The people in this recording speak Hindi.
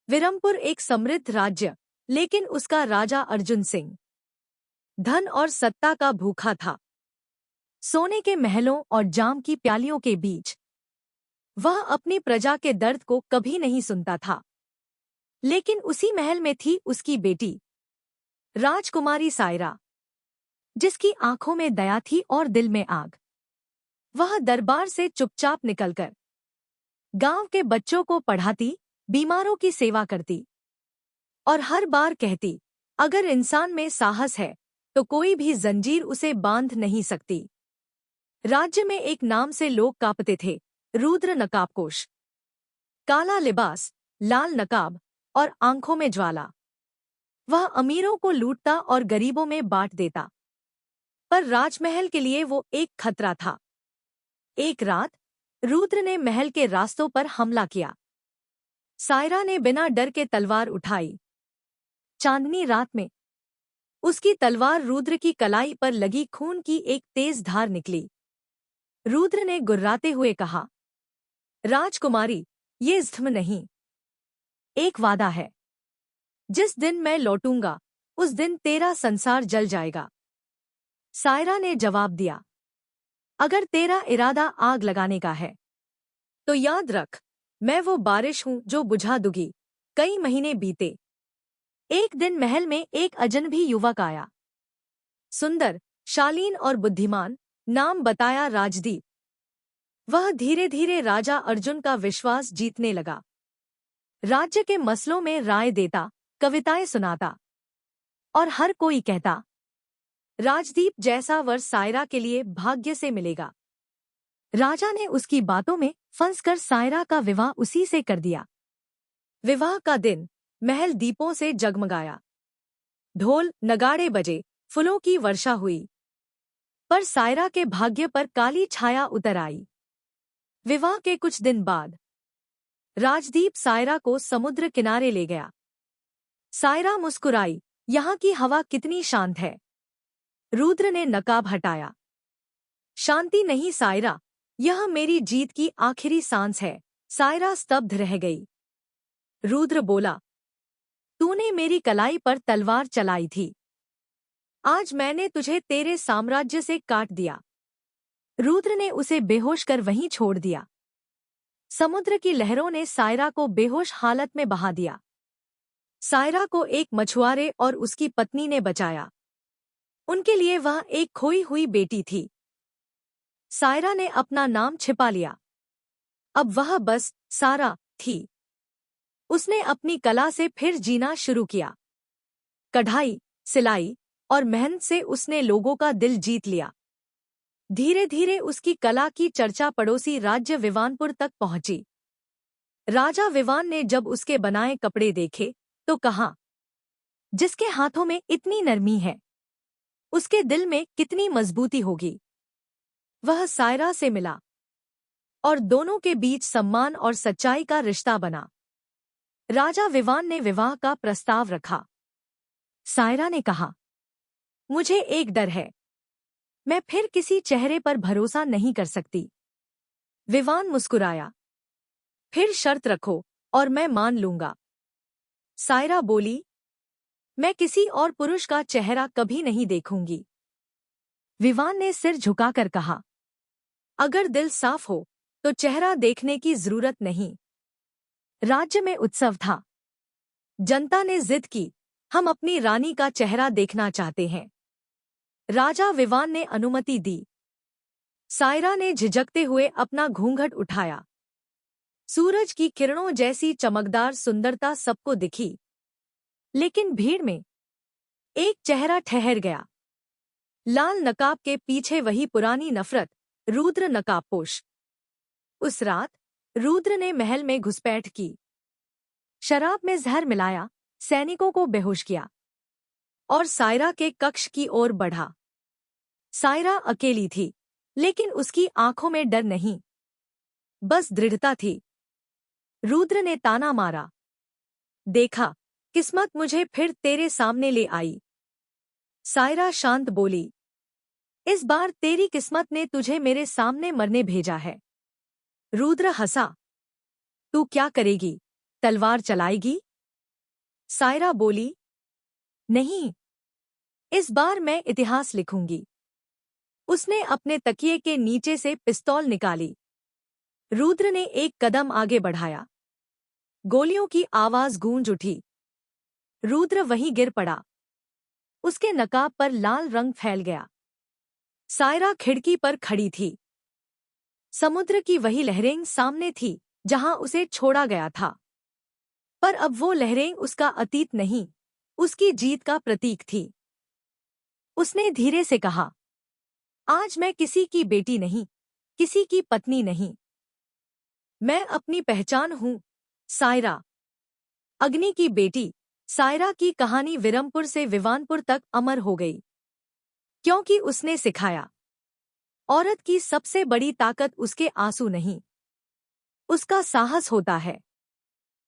विरमपुर एक समृद्ध राज्य, लेकिन उसका राजा अर्जुन सिंह धन और सत्ता का भूखा था। सोने के महलों और जाम की प्यालियों के बीच वह अपनी प्रजा के दर्द को कभी नहीं सुनता था। लेकिन उसी महल में थी उसकी बेटी राजकुमारी सायरा, जिसकी आंखों में दया थी और दिल में आग। वह दरबार से चुपचाप निकलकर गांव के बच्चों को पढ़ाती, बीमारों की सेवा करती और हर बार कहती, अगर इंसान में साहस है तो कोई भी जंजीर उसे बांध नहीं सकती। राज्य में एक नाम से लोग कांपते थे, रुद्र नकाबपोश। काला लिबास, लाल नकाब और आंखों में ज्वाला। वह अमीरों को लूटता और गरीबों में बांट देता, पर राजमहल के लिए वो एक खतरा था। एक रात रुद्र ने महल के रास्तों पर हमला किया। सायरा ने बिना डर के तलवार उठाई। चांदनी रात में उसकी तलवार रुद्र की कलाई पर लगी खून की एक तेज धार निकली। रुद्र ने गुर्राते हुए कहा, राजकुमारी, ये ज़ख्म नहीं, एक वादा है। जिस दिन मैं लौटूंगा उस दिन तेरा संसार जल जाएगा। सायरा ने जवाब दिया, अगर तेरा इरादा आग लगाने का है तो याद रख, मैं वो बारिश हूं जो बुझा दूंगी। कई महीने बीते। एक दिन महल में एक अजनबी युवक आया। सुंदर, शालीन और बुद्धिमान, नाम बताया राजदीप। वह धीरे धीरे राजा अर्जुन का विश्वास जीतने लगा। राज्य के मसलों में राय देता, कविताएं सुनाता और हर कोई कहता, राजदीप जैसा वर सायरा के लिए भाग्य से मिलेगा। राजा ने उसकी बातों में फंसकर सायरा का विवाह उसी से कर दिया। विवाह का दिन महल दीपों से जगमगाया। ढोल नगाड़े बजे, फूलों की वर्षा हुई। पर सायरा के भाग्य पर काली छाया उतर आई। विवाह के कुछ दिन बाद राजदीप सायरा को समुद्र किनारे ले गया। सायरा मुस्कुराई, यहाँ की हवा कितनी शांत है। रुद्र ने नकाब हटाया। शांति नहीं सायरा, यह मेरी जीत की आखिरी सांस है। सायरा स्तब्ध रह गई। रुद्र बोला, तूने मेरी कलाई पर तलवार चलाई थी, आज मैंने तुझे तेरे साम्राज्य से काट दिया। रुद्र ने उसे बेहोश कर वहीं छोड़ दिया। समुद्र की लहरों ने सायरा को बेहोश हालत में बहा दिया। सायरा को एक मछुआरे और उसकी पत्नी ने बचाया। उनके लिए वह एक खोई हुई बेटी थी। सायरा ने अपना नाम छिपा लिया। अब वह बस सारा थी। उसने अपनी कला से फिर जीना शुरू किया। कढ़ाई, सिलाई और मेहनत से उसने लोगों का दिल जीत लिया। धीरे धीरे उसकी कला की चर्चा पड़ोसी राज्य विवानपुर तक पहुंची। राजा विवान ने जब उसके बनाए कपड़े देखे तो कहा, जिसके हाथों में इतनी नरमी है उसके दिल में कितनी मजबूती होगी। वह सायरा से मिला और दोनों के बीच सम्मान और सच्चाई का रिश्ता बना। राजा विवान ने विवाह का प्रस्ताव रखा। सायरा ने कहा, मुझे एक डर है, मैं फिर किसी चेहरे पर भरोसा नहीं कर सकती। विवान मुस्कुराया, फिर शर्त रखो और मैं मान लूंगा। सायरा बोली, मैं किसी और पुरुष का चेहरा कभी नहीं देखूंगी। विवान ने सिर झुकाकर कहा, अगर दिल साफ हो तो चेहरा देखने की जरूरत नहीं। राज्य में उत्सव था। जनता ने जिद की, हम अपनी रानी का चेहरा देखना चाहते हैं। राजा विवान ने अनुमति दी। सायरा ने झिझकते हुए अपना घूंघट उठाया। सूरज की किरणों जैसी चमकदार सुंदरता सबको दिखी। लेकिन भीड़ में एक चेहरा ठहर गया। लाल नकाब के पीछे वही पुरानी नफरत, रुद्र नकाबपोश। उस रात रुद्र ने महल में घुसपैठ की। शराब में जहर मिलाया, सैनिकों को बेहोश किया और सायरा के कक्ष की ओर बढ़ा। सायरा अकेली थी, लेकिन उसकी आंखों में डर नहीं, बस दृढ़ता थी। रुद्र ने ताना मारा, देखा, किस्मत मुझे फिर तेरे सामने ले आई। सायरा शांत बोली, इस बार तेरी किस्मत ने तुझे मेरे सामने मरने भेजा है। रुद्र हंसा, तू क्या करेगी, तलवार चलाएगी? सायरा बोली, नहीं, इस बार मैं इतिहास लिखूंगी। उसने अपने तकिए के नीचे से पिस्तौल निकाली। रुद्र ने एक कदम आगे बढ़ाया। गोलियों की आवाज गूंज उठी। रुद्र वहीं गिर पड़ा। उसके नकाब पर लाल रंग फैल गया। सायरा खिड़की पर खड़ी थी। समुद्र की वही लहरें सामने थी जहां उसे छोड़ा गया था। पर अब वो लहरें उसका अतीत नहीं, उसकी जीत का प्रतीक थी। उसने धीरे से कहा, आज मैं किसी की बेटी नहीं, किसी की पत्नी नहीं। मैं अपनी पहचान हूं, सायरा। अग्नि की बेटी। सायरा की कहानी विरमपुर से विवानपुर तक अमर हो गई, क्योंकि उसने सिखाया, औरत की सबसे बड़ी ताकत उसके आंसू नहीं, उसका साहस होता है।